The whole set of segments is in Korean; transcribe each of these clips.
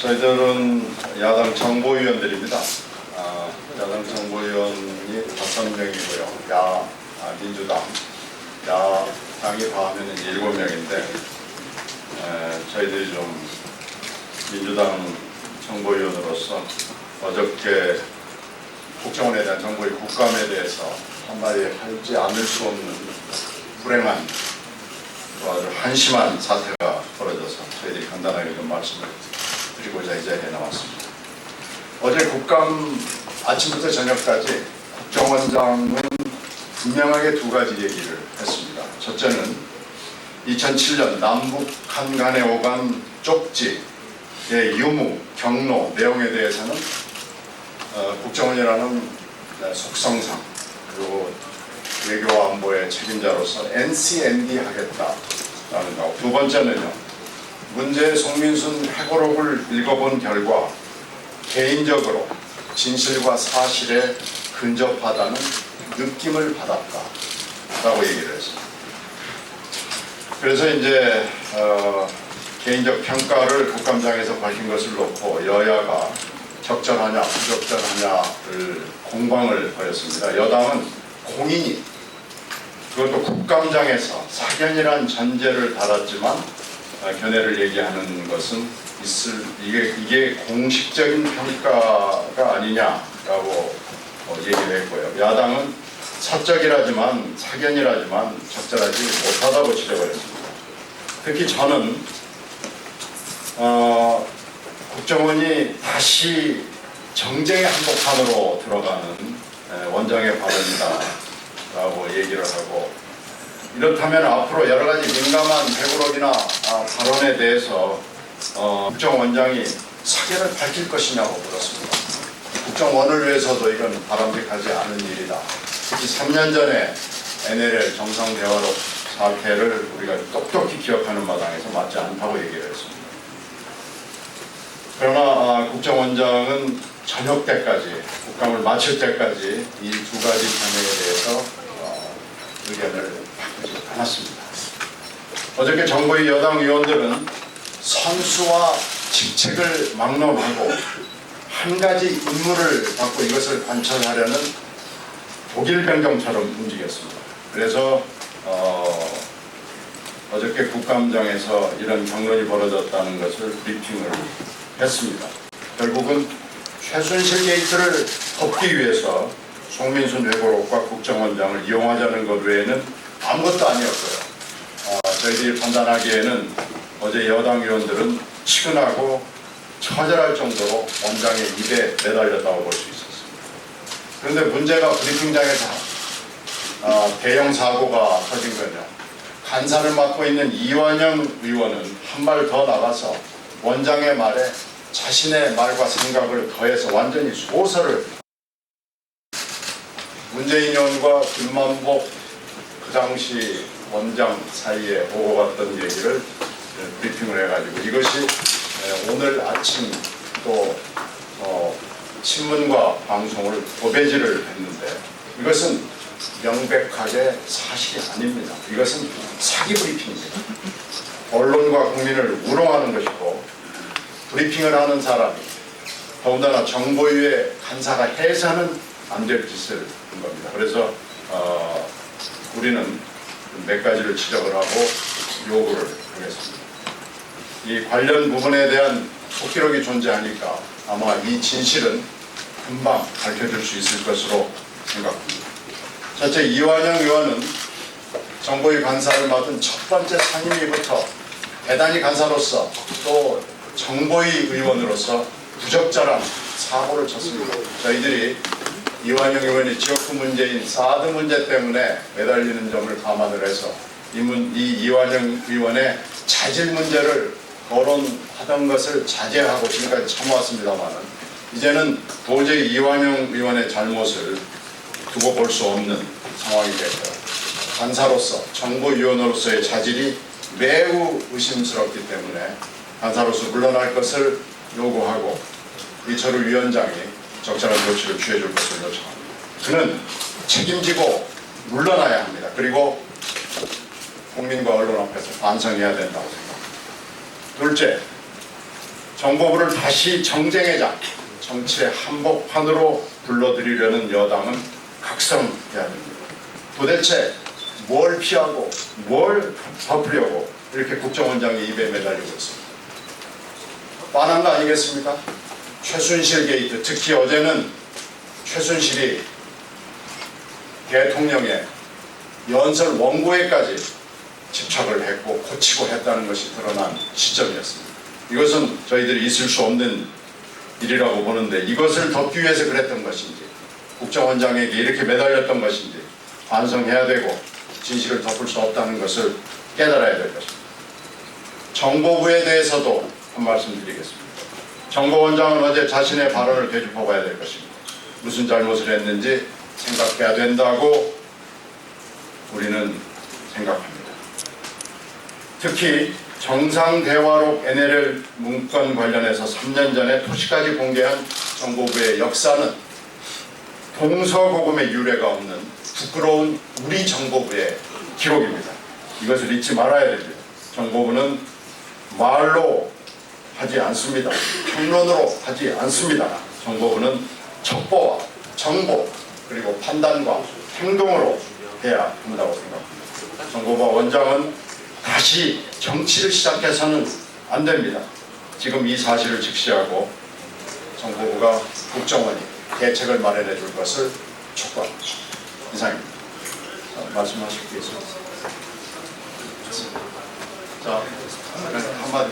저희들은 야당 정보위원들입니다. 야당 정보위원이 5명이고요. 민주당, 야당이 더하면 7명인데 저희들이 좀 민주당 정보위원으로서 어저께 국정원에 대한 정보의 국감에 대해서 한마디 하지 않을 수 없는 불행한 아주 한심한 사태가 벌어져서 저희들이 간단하게 좀 말씀을 드리고자 이 자리에 나왔습니다. 어제 국감 아침부터 저녁까지 국정원장은 분명하게 두 가지 얘기를 했습니다. 첫째는 2007년 남북 한간에 오간 쪽지의 유무, 경로, 내용에 대해서는 국정원이라는 속성상 그리고 외교 안보의 책임자로서 NCND 하겠다라는 거. 두 번째는요, 문제의 송민순 회고록을 읽어본 결과 개인적으로 진실과 사실에 근접하다는 느낌을 받았다라고 얘기를 했습니다. 그래서 이제 개인적 평가를 국감장에서 밝힌 것을 놓고 여야가 적절하냐 부적절하냐를 공방을 벌였습니다. 여당은 공인이 그것도 국감장에서 사견이란 전제를 달았지만 견해를 얘기하는 것은 이게 공식적인 평가가 아니냐라고 얘기를 했고요. 야당은 사적이라지만 사견이라지만 적절하지 못하다고 지적을 했습니다. 특히 저는 국정원이 다시 정쟁의 한복판으로 들어가는 원장의 발언이다라고 얘기를 하고, 이렇다면 앞으로 여러 가지 민감한 회고록이나 발언에 대해서 국정원장이 사견을 밝힐 것이냐고 물었습니다. 국정원을 위해서도 이건 바람직하지 않은 일이다. 특히 3년 전에 NLL 정상대화록 사태를 우리가 똑똑히 기억하는 마당에서 맞지 않다고 얘기를 했습니다. 그러나 국정원장은 저녁 때까지, 국감을 마칠 때까지 이 두 가지 견해에 대해서 의견을 바꾸지 않았습니다. 어저께 정부의 여당 의원들은 선수와 직책을 막론하고 한 가지 임무를 받고 이것을 관철하려는 독일 병정처럼 움직였습니다. 그래서 어저께 국감장에서 이런 경론이 벌어졌다는 것을 브리핑을 했습니다. 결국은 최순실 게이트를 덮기 위해서 송민순 회고록과 국정원장을 이용하자는 것 외에는 아무것도 아니었고요. 저희들이 판단하기에는 어제 여당 의원들은 치근하고 처절할 정도로 원장의 입에 매달렸다고 볼 수 있었습니다. 그런데 문제가 브리핑장에서 대형 사고가 터진 건요, 간사를 맡고 있는 이완영 의원은 한 발 더 나가서 원장의 말에 자신의 말과 생각을 더해서 완전히 소설을, 문재인 의원과 김만복 그 당시 원장 사이에 오고 갔던 얘기를 브리핑을 해가지고 이것이 오늘 아침 또 신문과 방송을 도배질을 했는데, 이것은 명백하게 사실이 아닙니다. 이것은 사기 브리핑입니다. 언론과 국민을 우롱하는 것이고, 브리핑을 하는 사람이 더군다나 정보위의 간사가 해서는 안 될 짓을 한 겁니다. 그래서 우리는 몇 가지를 지적을 하고 요구를 하겠습니다. 이 관련 부분에 대한 속기록이 존재하니까 아마 이 진실은 금방 밝혀질 수 있을 것으로 생각합니다. 첫째, 이완영 의원은 정보위 간사를 맡은 첫 번째 상임위부터 대단히 간사로서 또 정보위 의원으로서 부적절한 사고를 쳤습니다. 저희들이 이완영 의원이 지역구 문제인 사드 문제 때문에 매달리는 점을 감안을 해서 이 이완영 의원의 자질 문제를 거론하던 것을 자제하고 지금까지 참아왔습니다만, 이제는 도저히 이완영 의원의 잘못을 두고 볼 수 없는 상황이 됐고요. 간사로서 정보위원으로서의 자질이 매우 의심스럽기 때문에 간사로서 물러날 것을 요구하고 이철우 위원장이 적절한 조치를 취해줄 것을 요청합니다. 그는 책임지고 물러나야 합니다. 그리고 국민과 언론 앞에서 반성해야 된다고 생각합니다. 둘째, 정보부를 다시 정쟁의 장, 정치의 한복판으로 불러들이려는 여당은 각성해야 됩니다. 도대체 뭘 피하고 뭘 덮으려고 이렇게 국정원장의 입에 매달리고 있습니다. 뻔한 거 아니겠습니까? 최순실 게이트, 특히 어제는 최순실이 대통령의 연설 원고에까지 집착을 했고 고치고 했다는 것이 드러난 시점이었습니다. 이것은 저희들이 있을 수 없는 일이라고 보는데, 이것을 덮기 위해서 그랬던 것인지, 국정원장에게 이렇게 매달렸던 것인지 반성해야 되고 진실을 덮을 수 없다는 것을 깨달아야 될 것입니다. 정보부에 대해서도 한 말씀 드리겠습니다. 정보원장은 어제 자신의 발언을 되짚어 봐야 될 것입니다. 무슨 잘못을 했는지 생각해야 된다고 우리는 생각합니다. 특히 정상대화록 NLL 문건 관련해서 3년 전에 토시까지 공개한 정보부의 역사는 동서고금의 유례가 없는 부끄러운 우리 정보부의 기록입니다. 이것을 잊지 말아야 됩니다. 정보부는 말로 하지 않습니다. 평론으로 하지 않습니다. 정보부는 첩보와 정보 그리고 판단과 행동으로 해야 한다고 생각합니다. 정보부 원장은 다시 정치를 시작해서는 안 됩니다. 지금 이 사실을 직시하고 정보부가 국정원이 대책을 마련해 줄 것을 촉구합니다. 이상입니다. 말씀하실 게 있습니다. 자, 한마디.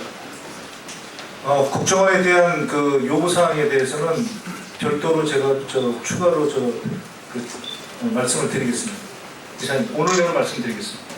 국정화에 대한 그 요구사항에 대해서는 별도로 제가 추가로 말씀을 드리겠습니다. 이상 오늘 내용 말씀드리겠습니다.